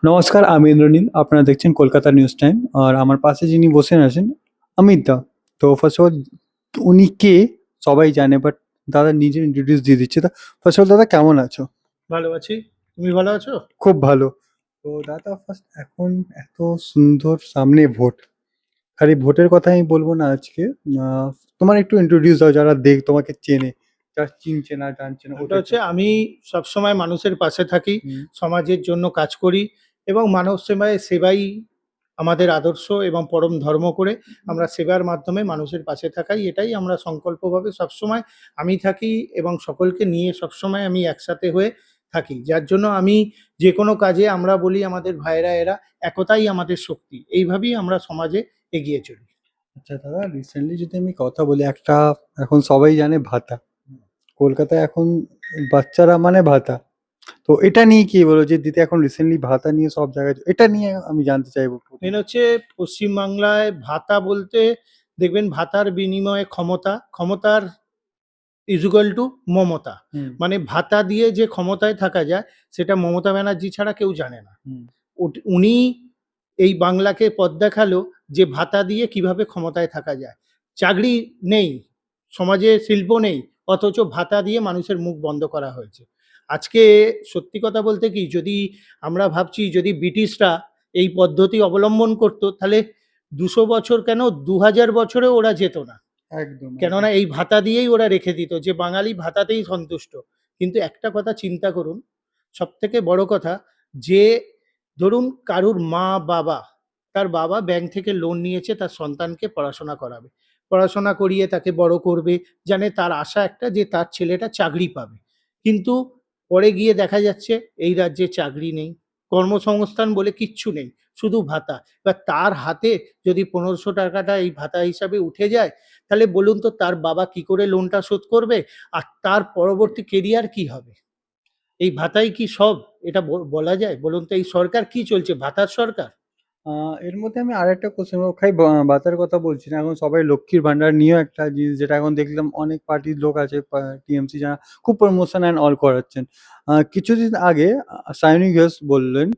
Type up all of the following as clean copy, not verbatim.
নমস্কার, আমি ইন্দ্রনীল। আপনারা দেখছেন কলকাতা নিউজ টাইম। আর আমার পাশে যিনি বসে আছেন, অমিত দা। তো ফার্স্ট অফ অল, উনি কে সবাই জানে, বাট দাদা নিজে ইন্ট্রোডিউস দিয়ে দিচ্ছে। তা ফার্স্ট অফ অল, দাদা কেমন আছো? ভালো আছি। তুমি ভালো আছো? খুব ভালো। তো দাদা ফার্স্ট, এখন এত সুন্দর সামনে ভোট, খালি ভোটের কথা আমি বলবো না আজকে। আহ, তোমার একটু ইন্ট্রোডিউস দাও, যারা তোমাকে চেনে, যারা চিনছে না জানছে না, ব্যাপারটা ওদের হচ্ছে জন্য। আমি সবসময় মানুষের পাশে থাকি, হুম। সমাজের জন্য কাজ করি এবং মানব সেবায় সেবাই আমাদের আদর্শ এবং পরম ধর্ম করে আমরা সেবার মাধ্যমে মানুষের পাশে থাকাই, এটাই আমরা সংকল্পভাবে সবসময় আমি থাকি এবং সকলকে নিয়ে সবসময় আমি একসাথে হয়ে থাকি। যার জন্য আমি যে কোনো কাজে আমরা বলি আমাদের ভাইরা এরা একতাই আমাদের শক্তি। এইভাবেই আমরা সমাজে এগিয়ে চলি। আচ্ছা দাদা, রিসেন্টলি যদি আমি কথা বলি, একটা এখন সবাই জানে ভাতা, কলকাতায় এখন বাচ্চারা মানে ভাতা। তো এটা নিয়ে কি বলো, যে দিদি এখন রিসেন্টলি ভাতা নিয়ে সব জায়গায়, এটা নিয়ে আমি জানতে চাইবো মেন প্রথমে। হচ্ছে পশ্চিমবাংলায় ভাতা বলতে দেখবেন ভাতার বিনিময়ে ক্ষমতা, ক্ষমতার ইজুগাল টু মমতা। হুম। মানে ভাতা দিয়ে যে ক্ষমতায় থাকা যায় সেটা মমতা ব্যানার্জি ছাড়া কেউ জানে না। হুম। উনি এই বাংলাকে পথ দেখালো যে ভাতা দিয়ে কিভাবে ক্ষমতায় থাকা যায়। চাকরি নেই, সমাজে শিল্প নেই, অথচ ভাতা দিয়ে মানুষের মুখ বন্ধ করা হয়েছে। আজকে সত্যি কথা বলতে কি, যদি আমরা ভাবছি যদি ব্রিটিশরা এই পদ্ধতি অবলম্বন করতো তাহলে ২০০ বছর কেন ২০০০ বছরেও ওরা যেত না। একদম একদম। কেননা এই ভাতা দিয়েই ওরা রেখে দিত যে বাঙালি ভাতাতেই সন্তুষ্ট। কিন্তু একটা কথা চিন্তা করুন, সবথেকে বড় কথা, যে ধরুন কারুর মা-বাবা, তার বাবা ব্যাংক থেকে লোন নিয়েছে তার সন্তানকে পড়াশোনা করাবে। পড়াশোনা করিয়ে তাকে বড় করবে। জানে তার আশা একটা যে তার ছেলেটা চাকরি পাবে। কিন্তু পরে গিয়ে দেখা যাচ্ছে এই রাজ্যে চাকরি নেই, কর্মসংস্থান বলে কিচ্ছু নেই, শুধু ভাতা। এবার তার হাতে যদি ১৫০০ টাকাটা এই ভাতা হিসাবে উঠে যায়, তাহলে বলুন তো তার বাবা কি করে লোনটা শোধ করবে? আর তার পরবর্তী কেরিয়ার কি হবে? এই ভাতাই কি সব? এটা বলা যায়? বলুন তো এই সরকার কি চলছে? ভাতার সরকার? এর মধ্যে আমি আরেকটা কোশ্চেন, খাই ভাতার কথা বলছি না, এখন সবাই লক্ষ্মীর ভান্ডার নিয়েও একটা জিনিস, যেটা এখন দেখলাম অনেক পার্টির লোক আছে, টিএমসি, যারা খুব প্রমোশন অ্যান্ড অল করাচ্ছেন। কিছুদিন আগে সায়নী ঘোষ বললেন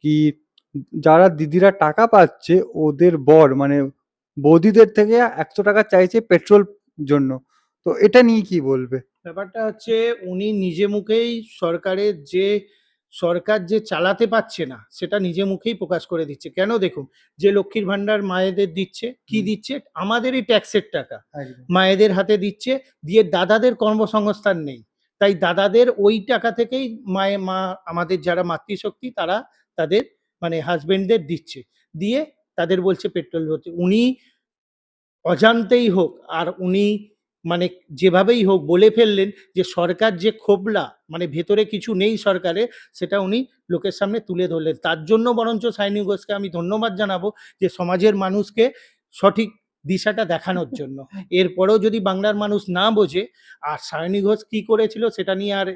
কি, যারা দিদিরা টাকা পাচ্ছে, ওদের বর মানে বৌদিদের থেকে ১০০ টাকা চাইছে পেট্রোল জন্য। তো এটা নিয়ে কি বলবে? ব্যাপারটা হচ্ছে উনি নিজে মুখেই সরকার যে চালাতে পারছে না সেটা নিজে মুখেই প্রকাশ করে দিচ্ছে। কেন দেখুন, যে লক্ষ্মীর ভান্ডার মায়েদের দিচ্ছে, কি হুম। দিচ্ছে? আমাদেরই ট্যাক্সের টাকা একদম। মায়েদের হাতে দিচ্ছে, দিয়ে দাদাদের কর্মসংস্থান নেই। তাই দাদাদের ওই টাকা থেকেই মা আমাদের যারা মাতৃশক্তি তারা তাদের মানে হাসব্যান্ডদের দিচ্ছে। দিয়ে তাদের বলছে পেট্রোল ভরতে। উনি অজান্তেই হোক আর উনি মানে যেভাবেই হোক বলে ফেললেন যে সরকার যে খোবলা, মানে ভেতরে কিছু নেই সরকারের, সেটা উনি লোকের সামনে তুলে ধরলেন। তার জন্য বরঞ্চ সায়নী ঘোষকে আমি ধন্যবাদ জানাবো যে সমাজের মানুষকে সঠিক দিশাটা দেখানোর জন্য। এরপরেও যদি বাংলার মানুষ না বোঝে, আর সায়নী ঘোষ কি করেছিল সেটা নিয়ে আর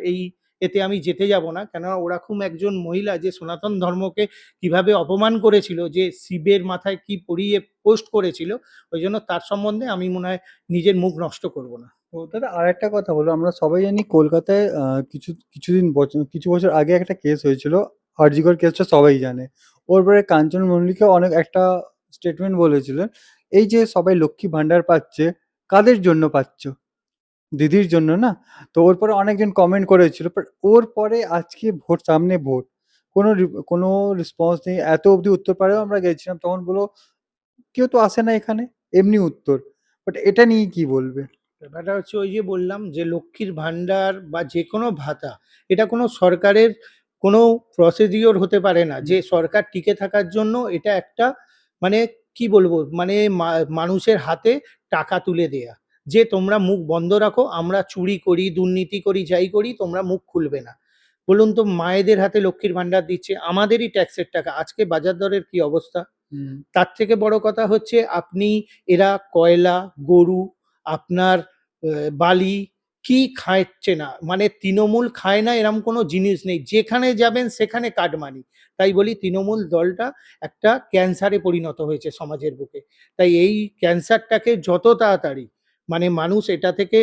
এতে আমি যেতে যাব না, কেননা ওরকম একজন মহিলা যে সনাতন ধর্মকে কিভাবে অপমান করেছিল, যে শিবের মাথায় কি পরিয়ে পোস্ট করেছিল, ওই জন্য তার সম্বন্ধে আমি মনে হয় নিজের মুখ নষ্ট করব না। তো দাদা আরেকটা কথা বলো, আমরা সবাই জানি কলকাতায় কিছু বছর আগে একটা কেস হয়েছিল, আরজিকর কেসটা সবাই জানে। ওর পরে কাঞ্চন মল্লিকা অনেক একটা স্টেটমেন্ট বলেছিলেন, এই যে সবাই লক্ষ্মী ভান্ডার পাচ্ছে, কাদের জন্য পাচ্ছ? দিদির জন্য না? তো ওর পরে অনেকজন কমেন্ট করেছিল, বাট ওর পরে আজকে ভোট, সামনে ভোট, কোনো রেসপন্স নেই। এত অবধি উত্তরপাড়াও আমরা গেছিলাম, তখন বলো কেউ তো আসে না এখানে, এমনি উত্তর। বাট এটা নিয়ে কি বলবে? ব্যাপারটা হচ্ছে ওই যে বললাম যে লক্ষ্মীর ভান্ডার বা যে কোনো ভাতা, এটা কোনো সরকারের কোনো প্রসিডিওর হতে পারে না হুম। যে সরকার টিকে থাকার জন্য এটা একটা মানে কি বলবো, মানে মানুষের হাতে টাকা তুলে দেয়া, যে তোমরা মুখ বন্ধ রাখো, আমরা চুরি করি, দুর্নীতি করি, যাই করি, তোমরা মুখ খুলবে না। বলুন তো মায়েদের হাতে লক্ষ্মীর ভান্ডার দিচ্ছে, আমাদেরই ট্যাক্সের টাকা। আজকে বাজার দরের কি অবস্থা? হুম। তার থেকে বড় কথা হচ্ছে আপনি এরা কয়লা, গরু, আপনার বালি কি খাচ্ছে না? মানে তৃণমূল খায় না এরম কোনো জিনিস নেই। যেখানে যাবেন সেখানে কাটমানি। তাই বলি তৃণমূল দলটা একটা ক্যান্সারে পরিণত হয়েছে সমাজের বুকে। তাই এই ক্যান্সারটাকে যত তাড়াতাড়ি মানে মানুষ এটা থেকে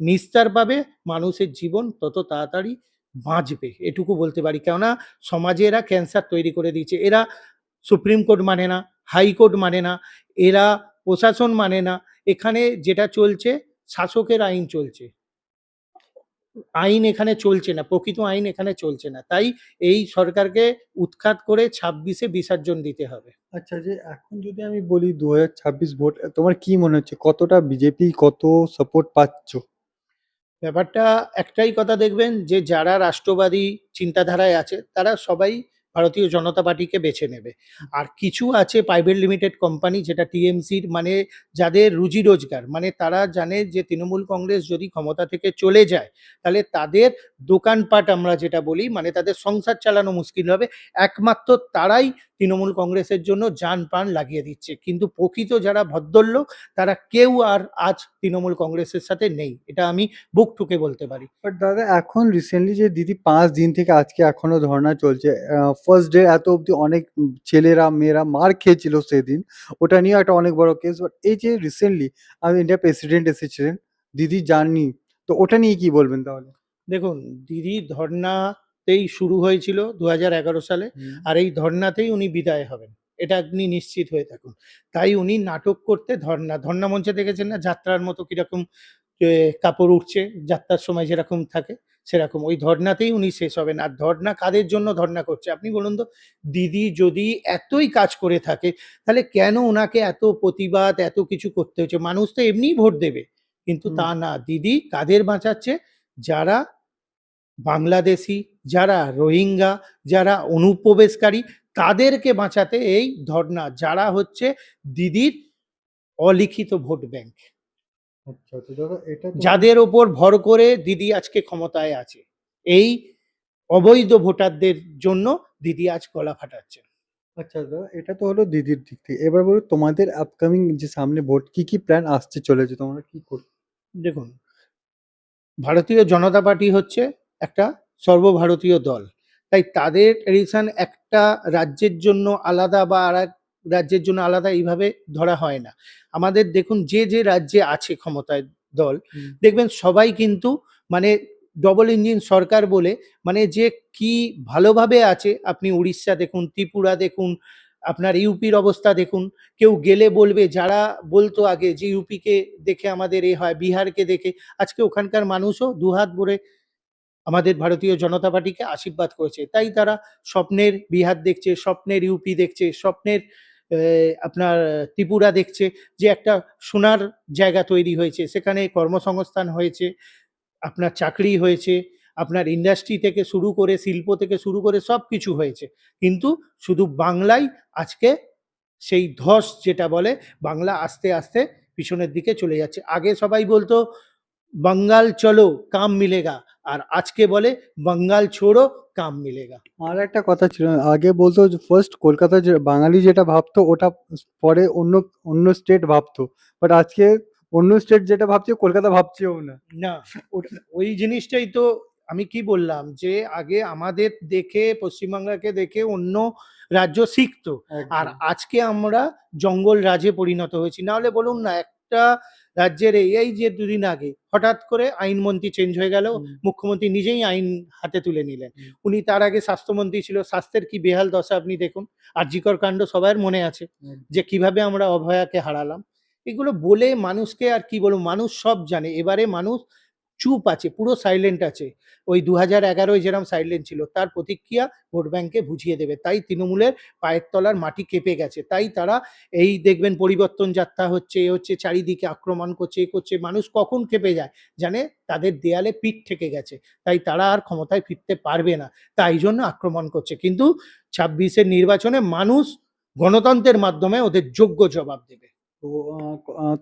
নিস্তার পাবে, মানুষের জীবন তত তাড়াতাড়ি বাঁচবে এটুকু বলতে পারি। কেননা সমাজে এরা ক্যান্সার তৈরি করে দিয়েছে। এরা সুপ্রিম কোর্ট মানে না, হাইকোর্ট মানে না, এরা প্রশাসন মানে না। এখানে যেটা চলছে শাসকের আইন চলছে। আইন এখানে চলছে না, প্রকৃত আইন এখানে চলছে না। তাই এই সরকারকে উৎখাত করে ২৬ এ বিসর্জন দিতে হবে। আচ্ছা, যে এখন যদি আমি বলি ২০২৬ ভোট, তোমার কি মনে হচ্ছে কতটা বিজেপি কত সাপোর্ট পাচ্ছ? ব্যাপারটা একটাই কথা দেখবেন যে যারা রাষ্ট্রবাদী চিন্তাধারায় আছে তারা সবাই ভারতীয় জনতা পার্টিকে বেছে নেবে। আর কিছু আছে প্রাইভেট লিমিটেড কোম্পানি যেটা টিএমসির মানে যাদের রুজি রোজগার মানে তারা জানে যে তৃণমূল কংগ্রেস যদি ক্ষমতা থেকে চলে যায় তাহলে তাদের দোকানপাট আমরা যেটা বলি মানে তাদের সংসার চালানো মুশকিল হবে। একমাত্র তারাই তৃণমূল কংগ্রেসের জন্য জান প্রাণ লাগিয়ে দিচ্ছে। কিন্তু প্রকৃত যারা ভদ্রলোক তারা কেউ আর আজ তৃণমূল কংগ্রেসের সাথে নেই। এটা আমি বুক ঠুকে বলতে পারি। বাট দাদা, এখন রিসেন্টলি যে দিদি ৫ দিন থেকে আজকে এখনো ধর্না চলছে, ফার্স্ট ডে এত অবধি অনেক ছেলেরা মেয়েরা মার খেয়েছিল সেদিন, ওটা নিয়েও একটা অনেক বড় কেস। বাট এই যে রিসেন্টলি ইন্ডিয়া প্রেসিডেন্ট এসেছিলেন, দিদি যাননি, তো ওটা নিয়ে কি বলবেন তাহলে? দেখুন, দিদির ধর্নাতেই শুরু হয়েছিল ২০১১ সালে। হুম। আর এই ধর্নাতেই উনি বিদায় হবেন। এটা আপনি নিশ্চিত হয়ে থাকুন। তাই উনি নাটক করতে ধর্না মঞ্চে দেখেছেন না যাত্রার মতো কিরকম কাপড় উঠছে, যাত্রার সময় যেরকম থাকে সেরকম। ওই ধর্নাতেই উনি শেষ হবেন। আর ধর্না কাদের জন্য ধর্না করছে আপনি বলুন তো? দিদি যদি এতই কাজ করে থাকে তাহলে কেন উনাকে এত প্রতিবাদ, এত কিছু করতে হচ্ছে? মানুষ তো এমনিই ভোট দেবে। কিন্তু হুম। তা না, দিদি কাদের বাঁচাচ্ছে? যারা বাংলাদেশী, যারা রোহিঙ্গা, যারা অনুপ্রবেশকারী তাদেরকে বাঁচাতে এই ধর্না। যারা হচ্ছে দিদির অলিখিত ভোট ব্যাংক। আচ্ছা, তো দাদা এটা তো যাদের ওপর ভর করে দিদি আজকে ক্ষমতায় আছে। এই অবৈধ ভোটারদের জন্য দিদি আজ গলা ফাটাচ্ছেন। আচ্ছা দাদা, এটা তো হলো দিদির দিক থেকে। এবার বলো তোমাদের আপকামিং যে সামনে ভোট, কি প্ল্যান আসতে চলেছে? তোমরা কি করবে? দেখুন, ভারতীয় জনতা পার্টি হচ্ছে একটা সর্বভারতীয় দল। তাই তাদের ট্র্যাডিশন একটা রাজ্যের জন্য আলাদা বা আরেক রাজ্যের জন্য আলাদা এইভাবে ধরা হয় না। আমাদের দেখুন যে রাজ্যে আছে ক্ষমতায় দল, হুম। দেখবেন সবাই কিন্তু মানে ডবল ইঞ্জিন সরকার বলে মানে যে কি ভালোভাবে আছে আপনি উড়িষ্যা দেখুন, ত্রিপুরা দেখুন, আপনার ইউপির অবস্থা দেখুন। কেউ গেলে বলবে যারা বলতো আগে যে ইউপিকে দেখে আমাদের এ হয়, বিহারকে দেখে আজকে ওখানকার মানুষও দুহাত ভরে আমাদের ভারতীয় জনতা পার্টিকে আশীর্বাদ করেছে। তাই তারা স্বপ্নের বিহার দেখছে, স্বপ্নের ইউপি দেখছে, স্বপ্নের আপনার ত্রিপুরা দেখছে যে একটা সোনার জায়গা তৈরি হয়েছে। সেখানে কর্মসংস্থান হয়েছে, আপনার চাকরি হয়েছে, আপনার ইন্ডাস্ট্রি থেকে শুরু করে শিল্প থেকে শুরু করে সবকিছু হয়েছে। কিন্তু শুধু বাংলায় আজকে সেই ধস যেটা বলে বাংলা আস্তে পিছনের দিকে চলে যাচ্ছে। আগে সবাই বলতো বাঙ্গাল চলো কাম মিলেগা। আর আজকে বলে বাঙ্গাল ছোড়ো কাম মিলেগা। আর একটা কথা ছিল, আগে বলতো যে ফার্স্ট কলকাতা যে বাঙালি যেটা ভাবতো ওটা পরে অন্য অন্য স্টেট ভাবতো। বাট আজকে অন্য স্টেট যেটা ভাবছে কলকাতা ভাবছেও না। না, ওই জিনিসটাই তো আমি কি বললাম যে আগে আমাদের দেখে পশ্চিমবাংলাকে দেখে অন্য রাজ্য শিখতো। আর একদম। আজকে আমরা জঙ্গল রাজে পরিণত হয়েছি। নাহলে বলুন না একটা রাজ্যের এই যে দুদিন আগে হঠাৎ করে আইনমন্ত্রী চেঞ্জ হয়ে গেল। হুম, মুখ্যমন্ত্রী নিজেই আইন হাতে তুলে নিলেন। হুম, উনি তার আগে স্বাস্থ্যমন্ত্রী ছিল। স্বাস্থ্যের কি বেহাল দশা আপনি দেখুন। আরজিকর কাণ্ড সবার মনে আছে একদম। যে কিভাবে আমরা অভয়াকে হারালাম। এগুলো বলে মানুষকে আর কি বলবো, মানুষ সব জানে। এবারে মানুষ চুপ আছে, পুরো সাইলেন্ট আছে। ওই ২০১১ যেরকম সাইলেন্ট ছিল তার প্রতিক্রিয়া ভোট ব্যাংকে বুঝিয়ে দেবে। তাই তৃণমূলের পায়ের তলার মাটি কেঁপে গেছে। তাই তারা এই দেখবেন পরিবর্তন যাত্রা হচ্ছে, এ হচ্ছে চারিদিকে আক্রমণ করছে, এ করছে। মানুষ কখন ক্ষেপে যায়? জানে তাদের দেয়ালে পিঠ ঠেকে গেছে। তাই তারা আর ক্ষমতায় ফিরতে পারবে না। তাই জন্য আক্রমণ করছে। কিন্তু ২৬ এর নির্বাচনে মানুষ গণতন্ত্রের মাধ্যমে ওদের যোগ্য জবাব দেবে। তো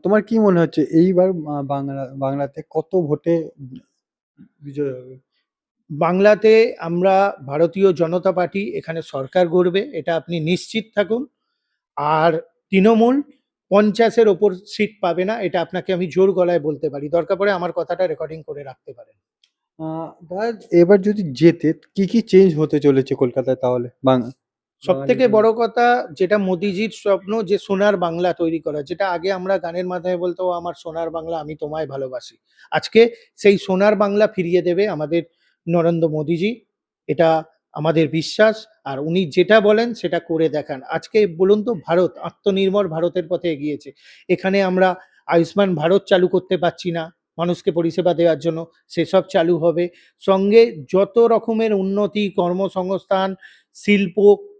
তোমার কি মনে হচ্ছে এইবার বাংলাতে কত ভোটে বিজয় হবে? বাংলাতে আমরা ভারতীয় জনতা পার্টি এখানে সরকার গড়বে এটা আপনি নিশ্চিত থাকুন। আর তৃণমূল ৫০ এর ওপর সিট পাবে না এটা আপনাকে আমি জোর গলায় বলতে পারি। দরকার পড়ে আমার কথাটা রেকর্ডিং করে রাখতে পারেন। দাদা, এবার যদি জেতে কি চেঞ্জ হতে চলেছে কলকাতায় তাহলে বাঙালির সবথেকে জন্য? বড় কথা যেটা মোদিজির স্বপ্ন যে সোনার বাংলা তৈরি করা। যেটা আগে আমরা গানের মাধ্যমে বলতো, "ও আমার সোনার বাংলা আমি তোমায় ভালোবাসি।" আজকে সেই সোনার বাংলা ফিরিয়ে দেবে আমাদের নরেন্দ্র মোদীজি। এটা আমাদের বিশ্বাস। আর উনি যেটা বলেন সেটা করে দেখান। আজকে বলুন তো ভারত আত্মনির্ভর ভারতের পথে এগিয়েছে। এখানে আমরা আয়ুষ্মান ভারত চালু করতে পারছি না মানুষকে পরিষেবা দেওয়ার জন্য, সেসব চালু হবে। সঙ্গে যত রকমের উন্নতি, কর্মসংস্থান, শিল্প,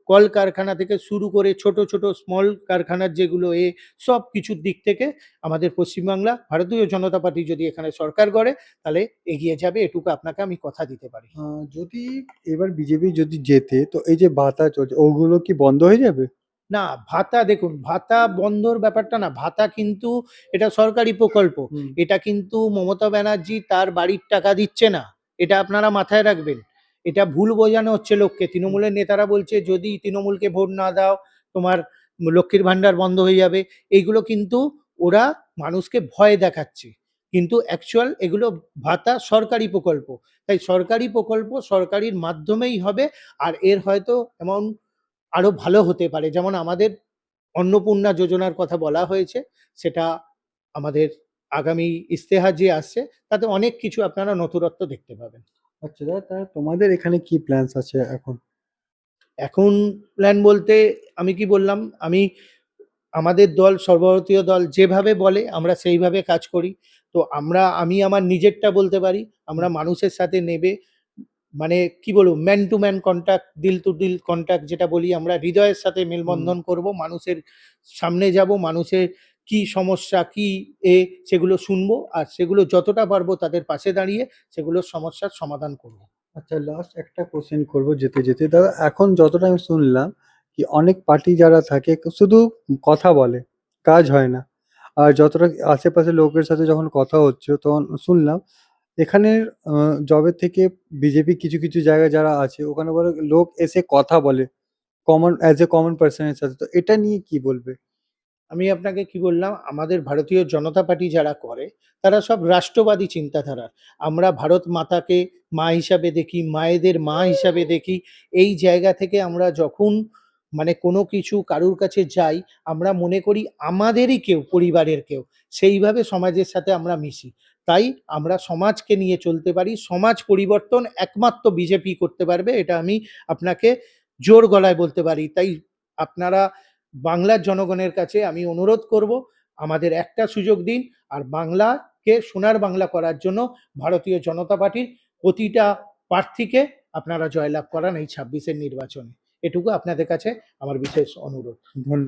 কলকারখানা থেকে শুরু করে ছোট, ছোট স্মল কারখানার যেগুলো সবকিছুর দিক থেকে আমাদের পশ্চিমবাংলা ভারতীয় জনতা পার্টি যদি এখানে সরকার গড়ে তাহলে এগিয়ে যাবে, এটুকু আপনাকে আমি কথা দিতে পারি। যদি এবার বিজেপি যদি জেতে তো এই যে ভাতা চলছে ওগুলো কি বন্ধ হয়ে যাবে? না, ভাতা দেখুন, ভাতা বন্ধর ব্যাপারটা না, ভাতা কিন্তু এটা সরকারি প্রকল্প। হুম। এটা কিন্তু মমতা ব্যানার্জি তার বাড়ির টাকা দিচ্ছে না। এটা আপনারা মাথায় রাখবেন। এটা ভুল বোঝানো হচ্ছে লোককে। তৃণমূলের নেতারা বলছে যদি তৃণমূলকে ভোট না দাও তোমার লক্ষ্মীর ভান্ডার বন্ধ হয়ে যাবে। এইগুলো কিন্তু ওরা মানুষকে ভয় দেখাচ্ছে। কিন্তু অ্যাকচুয়াল এগুলো ভাতা সরকারি প্রকল্প। তাই সরকারি প্রকল্প সরকারির মাধ্যমেই হবে। আর এর হয়তো এমন আরো ভালো হতে পারে। যেমন আমাদের অন্নপূর্ণা যোজনার কথা বলা হয়েছে। সেটা আমাদের আগামী ইশতেহার যে আসছে তাতে অনেক কিছু আপনারা নতুনত্ব দেখতে পাবেন। আচ্ছা দাদা, তাহলে তোমাদের এখানে কি প্ল্যানস আছে এখন? এখন প্ল্যান বলতে আমি কি বললাম, আমি আমাদের দল সর্বভারতীয় দল যেভাবে বলে আমরা সেইভাবে কাজ করি। তো আমি আমার নিজেরটা বলতে পারি। আমরা মানুষের সাথে নেবে মানে কি বলবো ম্যান টু ম্যান কন্টাক্ট, দিল টু দিল কন্টাক্ট যেটা বলি আমরা হৃদয়ের সাথে হুম। মেলবন্ধন করব। মানুষের সামনে যাব, মানুষের কি সমস্যা কি সেগুলো শুনবো আর সেগুলো যতটা পারবো তাদের পাশে দাঁড়িয়ে সেগুলোর সমস্যার সমাধান করব। আচ্ছা, লাস্ট একটা কোশ্চেন করবো যেতে যেতে দাদা, এখন যতটা আমি শুনলাম কি অনেক পার্টি যারা থাকে শুধু কথা বলে, কাজ হয় না। আর যতটা আশেপাশে লোকের সাথে যখন কথা হচ্ছে তখন শুনলাম এখানের জবের থেকে বিজেপি কিছু কিছু জায়গায় যারা আছে ওখানে বলে লোক এসে কথা বলে কমন অ্যাজ এ কমন পার্সনের সাথে, তো এটা নিয়ে কি বলবে? আমি আপনাকে কি বললাম, আমাদের ভারতীয় জনতা পার্টি যারা করে তারা সব রাষ্ট্রবাদী চিন্তাধারার। আমরা ভারত মাতাকে মা হিসাবে দেখি, মায়েদের মা হিসাবে দেখি। এই জায়গা থেকে আমরা যখন মানে কোনো কিছু কারুর কাছে যাই আমরা মনে করি আমাদেরই কেউ, পরিবারের কেউ। সেইভাবে সমাজের সাথে আমরা মিশি। তাই আমরা সমাজকে নিয়ে চলতে পারি। সমাজ পরিবর্তন একমাত্র বিজেপি করতে পারবে, এটা আমি আপনাকে জোর গলায় বলতে পারি। তাই আপনারা বাংলার জনগণের কাছে আমি অনুরোধ করব, আমাদের একটা সুযোগ দিন। আর বাংলাকে সোনার বাংলা করার জন্য ভারতীয় জনতা পার্টির প্রতিটা প্রার্থীকে আপনারা জয়লাভ করান এই ২৬ এর নির্বাচনে। এটুকু আপনাদের কাছে আমার বিশেষ অনুরোধ। ধন্য